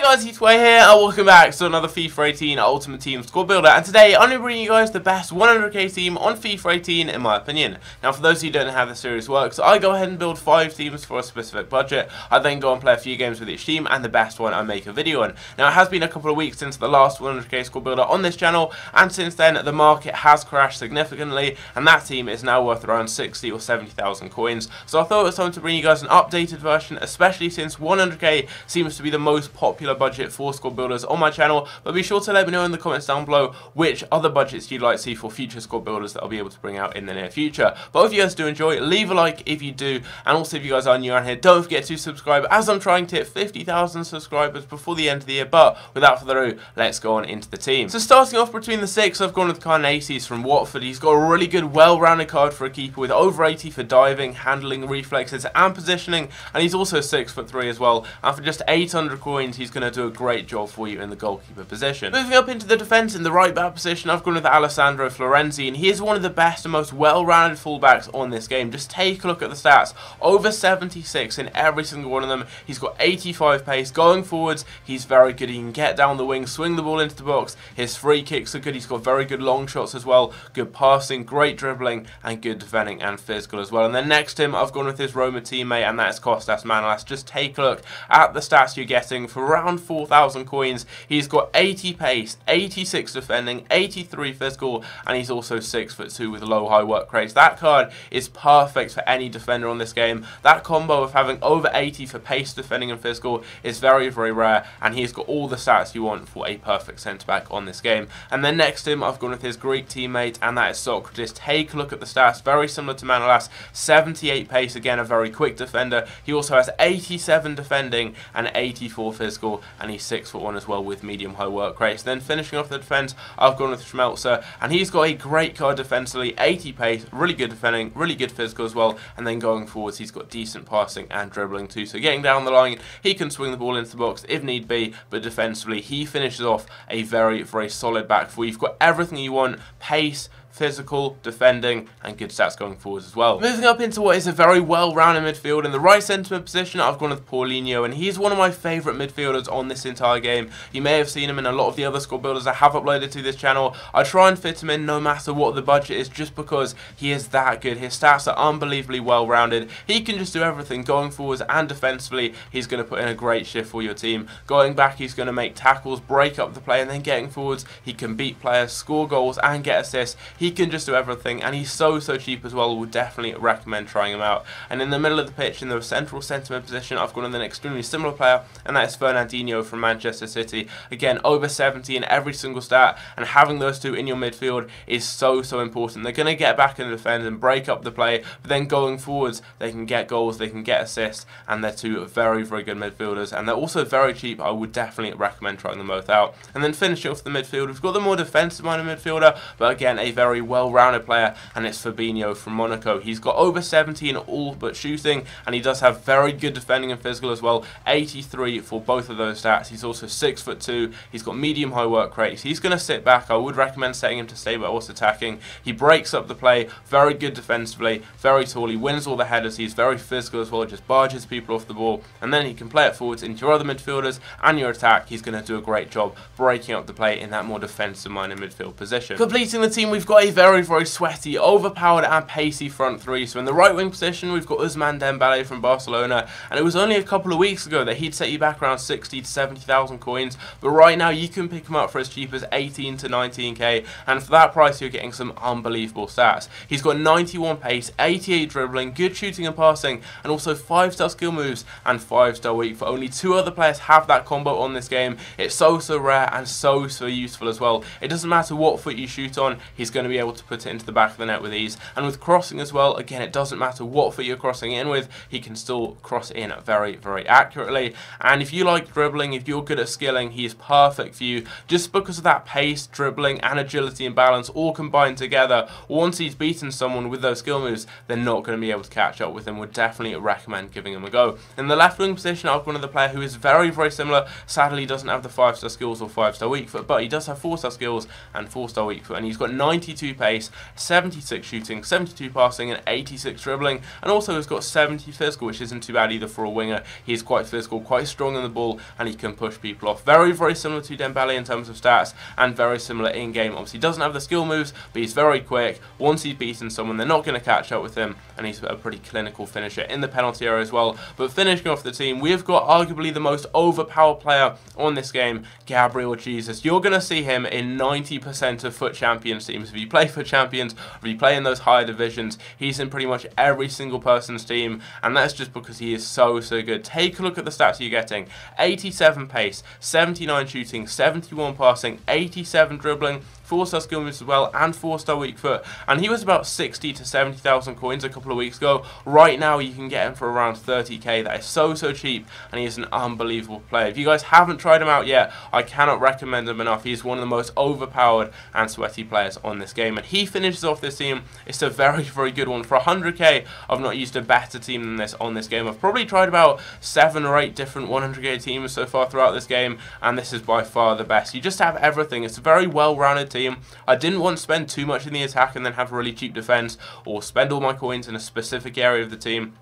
guys, it's Way here, and welcome back to another FIFA 18 Ultimate Team Squad Builder. And today, I'm going to bring you guys the best 100k team on FIFA 18, in my opinion. Now, for those of you who don't know how the series works, I go ahead and build 5 teams for a specific budget. I then go and play a few games with each team, and the best one I make a video on. Now, it has been a couple of weeks since the last 100k Squad Builder on this channel, and since then, the market has crashed significantly, and that team is now worth around 60 or 70,000 coins. So I thought it was time to bring you guys an updated version, especially since 100k seems to be the most popular budget for squad builders on my channel. But be sure to let me know in the comments down below which other budgets you'd like to see for future squad builders that I'll be able to bring out in the near future. But if you guys do enjoy, leave a like if you do, and also if you guys are new around here, don't forget to subscribe, as I'm trying to hit 50,000 subscribers before the end of the year. But without further ado, let's go on into the team. So starting off between the 6, I've gone with Carnaces from Watford. He's got a really good, well-rounded card for a keeper with over 80 for diving, handling, reflexes and positioning, and he's also 6'3" as well. And for just 800 coins, he's going to do a great job for you in the goalkeeper position. Moving up into the defence, in the right back position, I've gone with Alessandro Florenzi, and he is one of the best and most well-rounded fullbacks on this game. Just take a look at the stats. Over 76 in every single one of them. He's got 85 pace. Going forwards, he's very good. He can get down the wing, swing the ball into the box. His free kicks are good. He's got very good long shots as well. Good passing, great dribbling, and good defending and physical as well. And then next to him, I've gone with his Roma teammate, and that is Kostas Manolas. Just take a look at the stats you're getting for around 4,000 coins. He's got 80 pace, 86 defending, 83 physical, and he's also 6'2" with low high work rates. That card is perfect for any defender on this game. That combo of having over 80 for pace, defending and physical is very, very rare, and he's got all the stats you want for a perfect centre back on this game. And then next to him, I've gone with his Greek teammate, and that is Sokratis. Take a look at the stats, very similar to Manolas. 78 pace, again a very quick defender. He also has 87 defending and 84 physical, and he's 6'1" as well with medium high work rates. Then finishing off the defence, I've gone with Schmelzer, and he's got a great card defensively, 80 pace, really good defending, really good physical as well, and then going forwards he's got decent passing and dribbling too. So getting down the line, he can swing the ball into the box if need be, but defensively he finishes off a very, very solid back four. You've got everything you want: pace, physical, defending, and good stats going forwards as well. Moving up into what is a very well-rounded midfield, in the right centre mid position, I've gone with Paulinho, and he's one of my favourite midfielders on this entire game. You may have seen him in a lot of the other squad builders I have uploaded to this channel. I try and fit him in no matter what the budget is, just because he is that good. His stats are unbelievably well-rounded. He can just do everything going forwards and defensively. He's going to put in a great shift for your team. Going back, he's going to make tackles, break up the play, and then getting forwards, he can beat players, score goals, and get assists. He can just do everything, and he's so cheap as well. Would definitely recommend trying him out. And in the middle of the pitch, in the central centre mid position, I've gone with an extremely similar player, and that is Fernandinho from Manchester City. Again, over 70 in every single stat, and having those two in your midfield is so important. They're going to get back in the defence and break up the play, but then going forwards, they can get goals, they can get assists, and they're two very good midfielders, and they're also very cheap. I would definitely recommend trying them both out. And then finishing off the midfield, we've got the more defensive-minded midfielder, but again, a very well-rounded player, and it's Fabinho from Monaco. He's got over 70 in all but shooting, and he does have very good defending and physical as well. 83 for both of those stats. He's also 6'2". He's got medium high work rates. He's going to sit back. I would recommend setting him to stay but also attacking. He breaks up the play, very good defensively, very tall. He wins all the headers. He's very physical as well, just barges people off the ball, and then he can play it forwards into your other midfielders and your attack. He's going to do a great job breaking up the play in that more defensive-minded midfield position. Completing the team, we've got a very sweaty, overpowered and pacey front three. So in the right wing position, we've got Ousmane Dembele from Barcelona, and it was only a couple of weeks ago that he'd set you back around 60 to 70,000 coins, but right now you can pick him up for as cheap as 18 to 19k, and for that price you're getting some unbelievable stats. He's got 91 pace, 88 dribbling, good shooting and passing, and also 5-star skill moves and 5-star weak. For only 2 other players have that combo on this game. It's so rare and so useful as well. It doesn't matter what foot you shoot on, he's going to be able to put it into the back of the net with ease. And with crossing as well, again, it doesn't matter what foot you're crossing in with, he can still cross in very accurately. And if you like dribbling, if you're good at skilling, he is perfect for you, just because of that pace, dribbling and agility and balance all combined together. Once he's beaten someone with those skill moves, they're not going to be able to catch up with him. Would definitely recommend giving him a go. In the left wing position, I've got another player who is very similar. Sadly, he doesn't have the 5-star skills or 5-star weak foot, but he does have 4-star skills and 4-star weak foot, and he's got 92 72 pace, 76 shooting, 72 passing, and 86 dribbling. And also has got 70 physical, which isn't too bad either for a winger. He's quite physical, quite strong on the ball, and he can push people off. Very, very similar to Dembele in terms of stats, and very similar in-game. Obviously, he doesn't have the skill moves, but he's very quick. Once he's beaten someone, they're not going to catch up with him, and he's a pretty clinical finisher in the penalty area as well. But finishing off the team, we've got arguably the most overpowered player on this game, Gabriel Jesus. You're going to see him in 90% of FUT Champions teams. If you play FUT Champions, if you play in those higher divisions, he's in pretty much every single person's team, and that's just because he is so good. Take a look at the stats you're getting. 87 pace, 79 shooting, 71 passing, 87 dribbling, 4-star skill moves as well, and 4-star weak foot. And he was about 60 to 70,000 coins a couple of weeks ago. Right now you can get him for around 30k. That is so cheap, and he is an unbelievable player. If you guys haven't tried him out yet, I cannot recommend him enough. He's one of the most overpowered and sweaty players on this game, and he finishes off this team. It's a very good one. For 100k, I've not used a better team than this on this game. I've probably tried about 7 or 8 different 100k teams so far throughout this game, and this is by far the best. You just have everything. It's a very well-rounded team. I didn't want to spend too much in the attack and then have really cheap defense, or spend all my coins in a specific area of the team,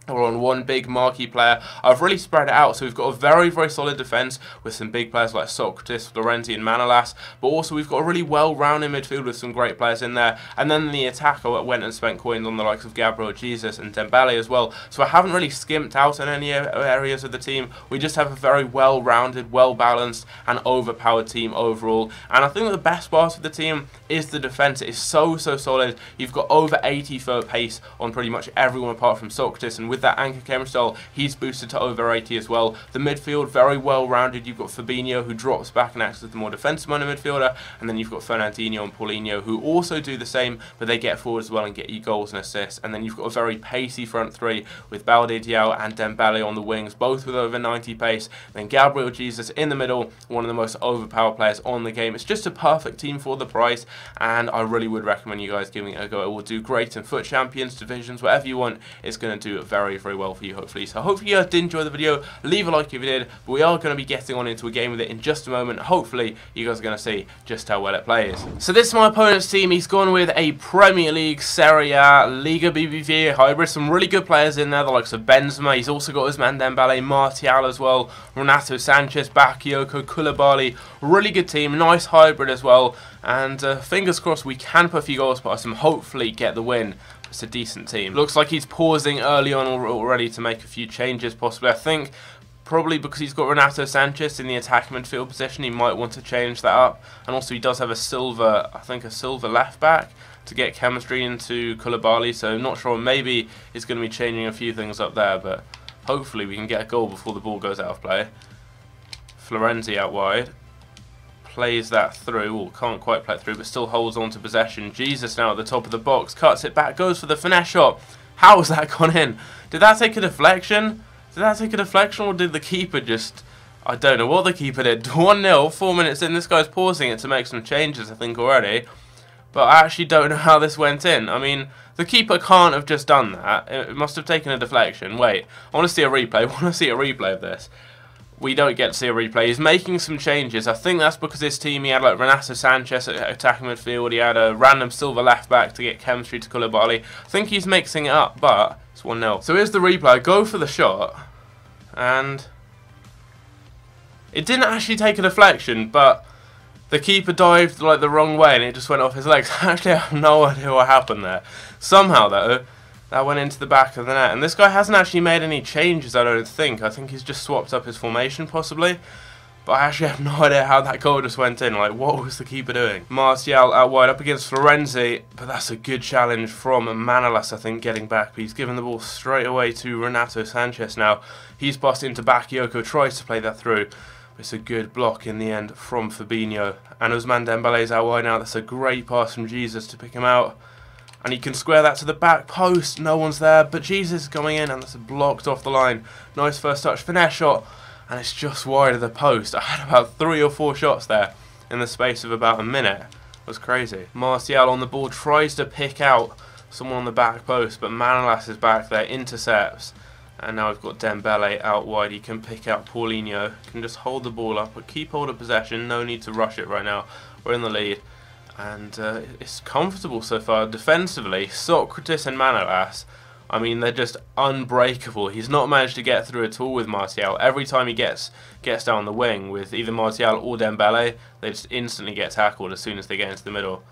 or on one big marquee player. I've really spread it out, so we've got a very solid defence with some big players like SOKRATIS, Fernandinho and Manolas, but also we've got a really well-rounded midfield with some great players in there. And then in the attack, I went and spent coins on the likes of Gabriel Jesus and Dembele as well, so I haven't really skimped out on any areas of the team. We just have a very well-rounded, well-balanced and overpowered team overall, and I think the best part of the team is the defence. It is so solid. You've got over 80 foot pace on pretty much everyone apart from SOKRATIS, and with that anchor camera style, he's boosted to over 80 as well. The midfield, very well rounded. You've got Fabinho, who drops back and acts as the more defensive-minded midfielder, and then you've got Fernandinho and Paulinho, who also do the same, but they get forward as well and get you goals and assists. And then you've got a very pacey front three with Balde, Diao and Dembele on the wings, both with over 90 pace. Then Gabriel Jesus in the middle, one of the most overpowered players on the game. It's just a perfect team for the price, and I really would recommend you guys giving it a go. It will do great in FUT Champions, divisions, whatever you want. It's going to do very well for you, hopefully. So hopefully you guys did enjoy the video. Leave a like if you did, but we are going to be getting on into a game with it in just a moment. Hopefully you guys are going to see just how well it plays. So this is my opponent's team. He's gone with a Premier League, Serie A, Liga BBVA hybrid. Some really good players in there, the likes of Benzema. He's also got his man Dembele, Martial as well, Renato Sanchez, Bakayoko, Koulibaly. Really good team, nice hybrid as well. And fingers crossed we can put a few goals past him, hopefully get the win. It's a decent team. Looks like he's pausing early on already to make a few changes possibly. I think probably because he's got Renato Sanchez in the attack midfield position, he might want to change that up. And also he does have a silver, I think a silver left back to get chemistry into Koulibaly, so I'm not sure, maybe he's going to be changing a few things up there, but hopefully we can get a goal before the ball goes out of play. Florenzi out wide. Plays that through, or can't quite play it through, but still holds on to possession. Jesus now at the top of the box, cuts it back, goes for the finesse shot. How has that gone in? Did that take a deflection? Or did the keeper just... I don't know what the keeper did. 1-0, 4 minutes in. This guy's pausing it to make some changes, I think, already. But I actually don't know how this went in. I mean, the keeper can't have just done that. It must have taken a deflection. Wait, I want to see a replay. Of this. We don't get to see a replay. He's making some changes. I think that's because his team, he had like Renato Sanchez at attacking midfield. He had a random silver left back to get chemistry to Koulibaly. I think he's mixing it up, but it's 1-0. So here's the replay. I go for the shot, and it didn't actually take a deflection, but the keeper dived like the wrong way and it just went off his legs. Actually, I have no idea what happened there. Somehow, though, that went into the back of the net. And this guy hasn't actually made any changes, I don't think. I think he's just swapped up his formation, possibly. But I actually have no idea how that goal just went in. Like, what was the keeper doing? Martial out wide up against Florenzi. But that's a good challenge from Manolas, I think, getting back. But he's given the ball straight away to Renato Sanchez now. He's passed into Bakayoko, tries to play that through. But it's a good block in the end from Fabinho. And Ousmane Dembele's out wide now. That's a great pass from Jesus to pick him out. And he can square that to the back post. No one's there, but Jesus is coming in, and that's blocked off the line. Nice first touch, finesse shot, and it's just wide of the post. I had about 3 or 4 shots there in the space of about a minute. It was crazy. Martial on the ball tries to pick out someone on the back post, but Manolas is back there, intercepts. And now we've got Dembele out wide. He can pick out Paulinho. Can just hold the ball up, but keep hold of possession. No need to rush it right now. We're in the lead. And it's comfortable so far. Defensively, Sokratis and Manolas, I mean, they're just unbreakable. He's not managed to get through at all with Martial. Every time he gets down the wing with either Martial or Dembele, they just instantly get tackled as soon as they get into the middle.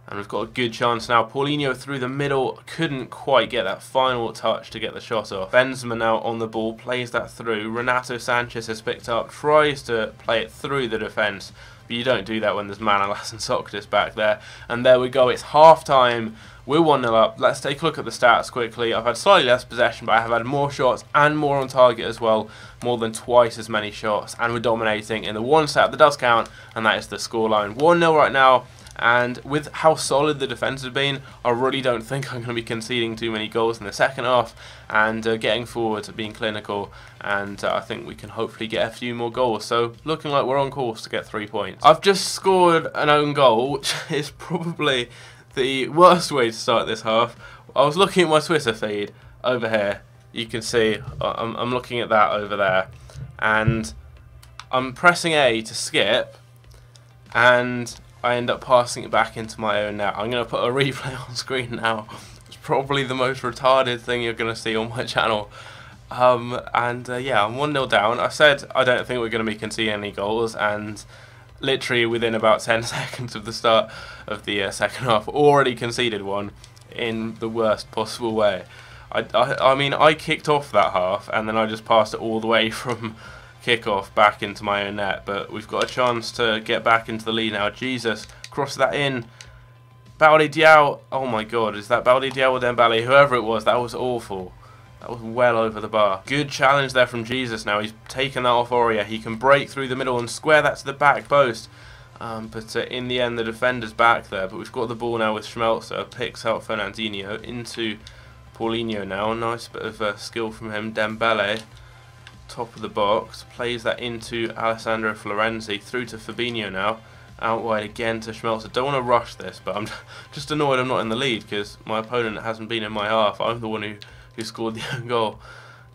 And we've got a good chance now. Paulinho through the middle, couldn't quite get that final touch to get the shot off. Benzema now on the ball, plays that through. Renato Sanchez has picked up, tries to play it through the defence. But you don't do that when there's Manolas and Sokratis back there. And there we go, it's half time. We're 1-0 up. Let's take a look at the stats quickly. I've had slightly less possession, but I have had more shots and more on target as well. More than twice as many shots. And we're dominating in the one stat that does count, and that is the scoreline. 1-0 right now. And with how solid the defence has been, I really don't think I'm going to be conceding too many goals in the second half. And getting forward, being clinical. And I think we can hopefully get a few more goals. So looking like we're on course to get 3 points. I've just scored an own goal, which is probably the worst way to start this half. I was looking at my Twitter feed over here. You can see I'm looking at that over there, and I'm pressing A to skip, and I end up passing it back into my own net. I'm going to put a replay on screen now. It's probably the most retarded thing you're going to see on my channel. Yeah, I'm 1-0 down. I said I don't think we're going to be conceding any goals, and literally within about 10 seconds of the start of the second half, already conceded one in the worst possible way. I mean, I kicked off that half, and then I just passed it all the way from kickoff back into my own net. But we've got a chance to get back into the lead now. Jesus, cross that in. Balde Diao, oh my god, is that Balde Diao or Dembele? Whoever it was, that was awful. That was well over the bar. Good challenge there from Jesus now. He's taken that off Aurier. He can break through the middle and square that to the back post. But in the end, the defender's back there. But we've got the ball now with Schmelzer. Picks out Fernandinho into Paulinho now. Nice bit of skill from him. Dembele, top of the box. Plays that into Alessandro Florenzi. Through to Fabinho now. Out wide again to Schmelzer. Don't want to rush this, but I'm just annoyed I'm not in the lead because my opponent hasn't been in my half. I'm the one who scored the own goal.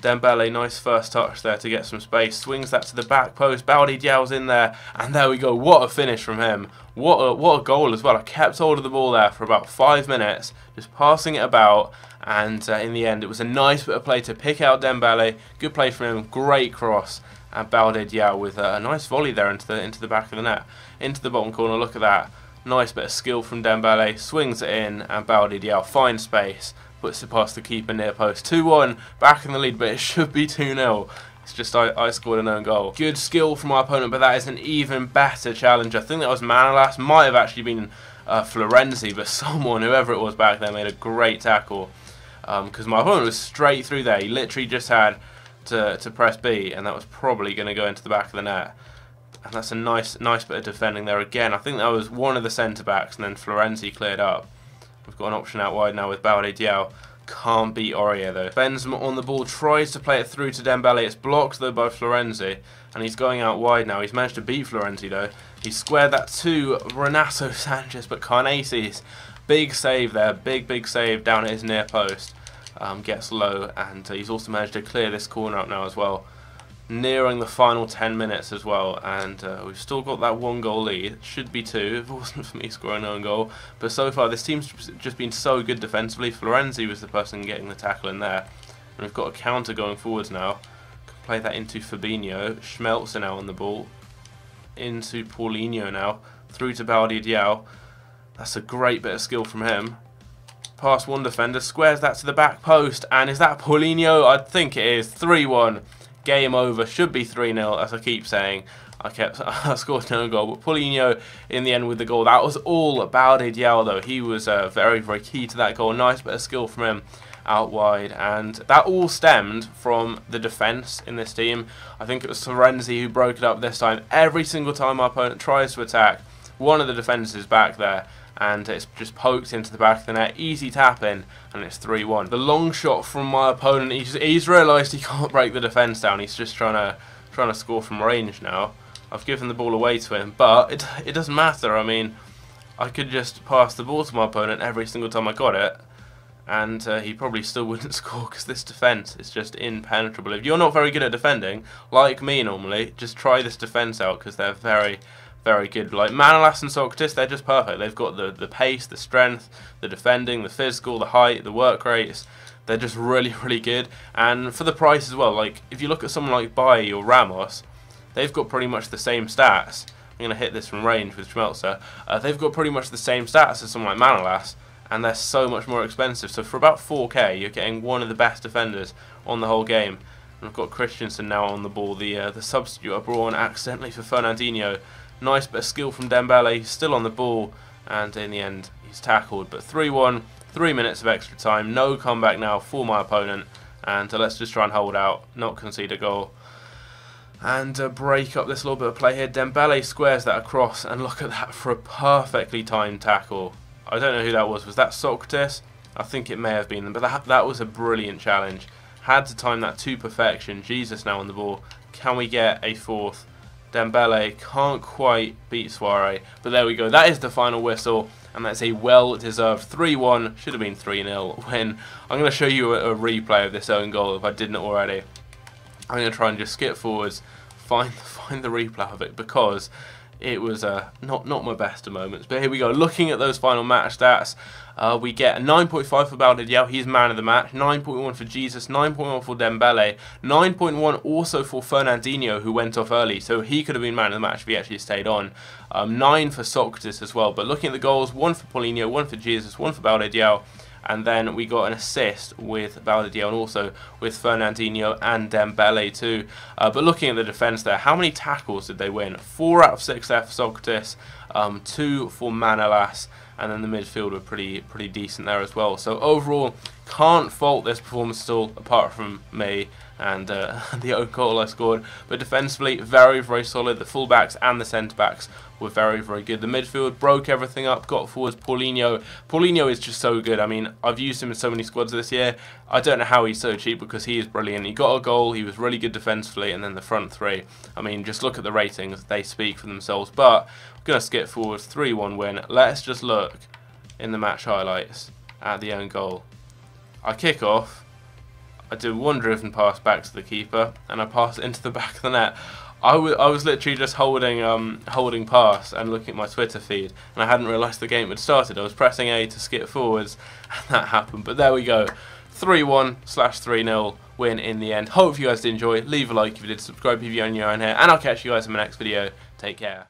Dembele, nice first touch there to get some space. Swings that to the back post. Balde Diao's in there. And there we go. What a finish from him. What a goal as well. I kept hold of the ball there for about 5 minutes. Just passing it about. And in the end, it was a nice bit of play to pick out Dembele. Good play from him. Great cross. And Balde Diao with a nice volley there into the back of the net. Into the bottom corner. Look at that. Nice bit of skill from Dembele. Swings it in. And Balde Diao finds space. Puts it past the keeper near post. 2-1, back in the lead, but it should be 2-0. It's just I scored an own goal. Good skill from my opponent, but that is an even better challenge. I think that was Manolas, might have actually been Florenzi, but someone, whoever it was back there, made a great tackle. Because my opponent was straight through there. He literally just had to press B, and that was probably going to go into the back of the net. And that's a nice bit of defending there again. I think that was one of the centre-backs, and then Florenzi cleared up. We've got an option out wide now with Balde Diao. Can't beat Aurier though. Benzema on the ball, tries to play it through to Dembele. It's blocked though by Florenzi. And he's going out wide now. He's managed to beat Florenzi though. He squared that to Renato Sanchez, but Carnaces. Big save there. Big save down at his near post. Gets low, and he's also managed to clear this corner up now as well. Nearing the final 10 minutes as well, and we've still got that 1-goal lead. Should be 2 if it wasn't for me scoring an own goal. But so far this team's just been so good defensively. Florenzi was the person getting the tackle in there, and we've got a counter going forwards now. Can play that into Fabinho. Schmelzer now on the ball, into Paulinho now, through to Balde Diao. That's a great bit of skill from him. Past one defender, squares that to the back post, and is that Paulinho? I think it is. 3-1. Game over. Should be 3-0, as I keep saying. I scored no goal, but Paulinho in the end with the goal. That was all Balde Diao though. He was very key to that goal. Nice bit of skill from him out wide, and that all stemmed from the defence in this team. I think it was Florenzi who broke it up this time. Every single time my opponent tries to attack, one of the defenders is back there, and it's just poked into the back of the net. Easy tap in, and it's 3-1. The long shot from my opponent, he's realised he can't break the defence down. He's just trying to score from range now. I've given the ball away to him, but it doesn't matter. I mean, I could just pass the ball to my opponent every single time I got it, and he probably still wouldn't score because this defence is just impenetrable. If you're not very good at defending, like me normally, just try this defence out because they're very very good. Like Manolas and Sokratis, they're just perfect. They've got the pace, the strength, the defending, the physical, the height, the work rates. They're just really, really good. And for the price as well, like if you look at someone like Bailly or Ramos, they've got pretty much the same stats. I'm going to hit this from range with Schmelzer. They've got pretty much the same stats as someone like Manolas, and they're so much more expensive. So for about 4k, you're getting one of the best defenders on the whole game. And I've got Christensen now on the ball, the substitute I brought on accidentally for Fernandinho. Nice bit of skill from Dembele. He's still on the ball, and in the end, he's tackled. But 3-1, 3 minutes of extra time. No comeback now for my opponent. And let's just try and hold out, not concede a goal. And break up this little bit of play here. Dembele squares that across, and look at that for a perfectly timed tackle. I don't know who that was. Was that Sokratis? I think it may have been, but that was a brilliant challenge. Had to time that to perfection. Jesus now on the ball. Can we get a fourth? Dembele can't quite beat Suarez, but there we go. That is the final whistle, and that's a well-deserved 3-1. Should have been 3-0 win. I'm going to show you a replay of this own goal if I didn't already. I'm going to try and just skip forwards, find the replay of it, because it was not my best of moments. But here we go. Looking at those final match stats, we get a 9.5 for Baldidiel. He's man of the match. 9.1 for Jesus. 9.1 for Dembele. 9.1 also for Fernandinho, who went off early. So he could have been man of the match if he actually stayed on. 9 for Sokratis as well. But looking at the goals, 1 for Paulinho, 1 for Jesus, 1 for Baldidiel. And then we got an assist with Baldidiel and also with Fernandinho and Dembele too. But looking at the defence there, how many tackles did they win? 4 out of 6 there for Sokratis, 2 for Manolas, and then the midfield were pretty decent there as well. So overall, can't fault this performance at all, apart from me and the own goal I scored. But defensively, very, very solid. The fullbacks and the centre-backs were very, very good. The midfield broke everything up, got forwards Paulinho. Paulinho is just so good. I mean, I've used him in so many squads this year. I don't know how he's so cheap, because he is brilliant. He got a goal, he was really good defensively, and then the front three. I mean, just look at the ratings. They speak for themselves. But I'm going to skip forwards, 3-1 win. Let's just look in the match highlights at the own goal. I kick off. I do one driven pass back to the keeper, and I pass it into the back of the net. I was literally just holding pass and looking at my Twitter feed, and I hadn't realised the game had started. I was pressing A to skip forwards, and that happened. But there we go, 3-1/3-0 win in the end. Hope you guys did enjoy. Leave a like if you did, subscribe if you're new around here, and I'll catch you guys in my next video. Take care.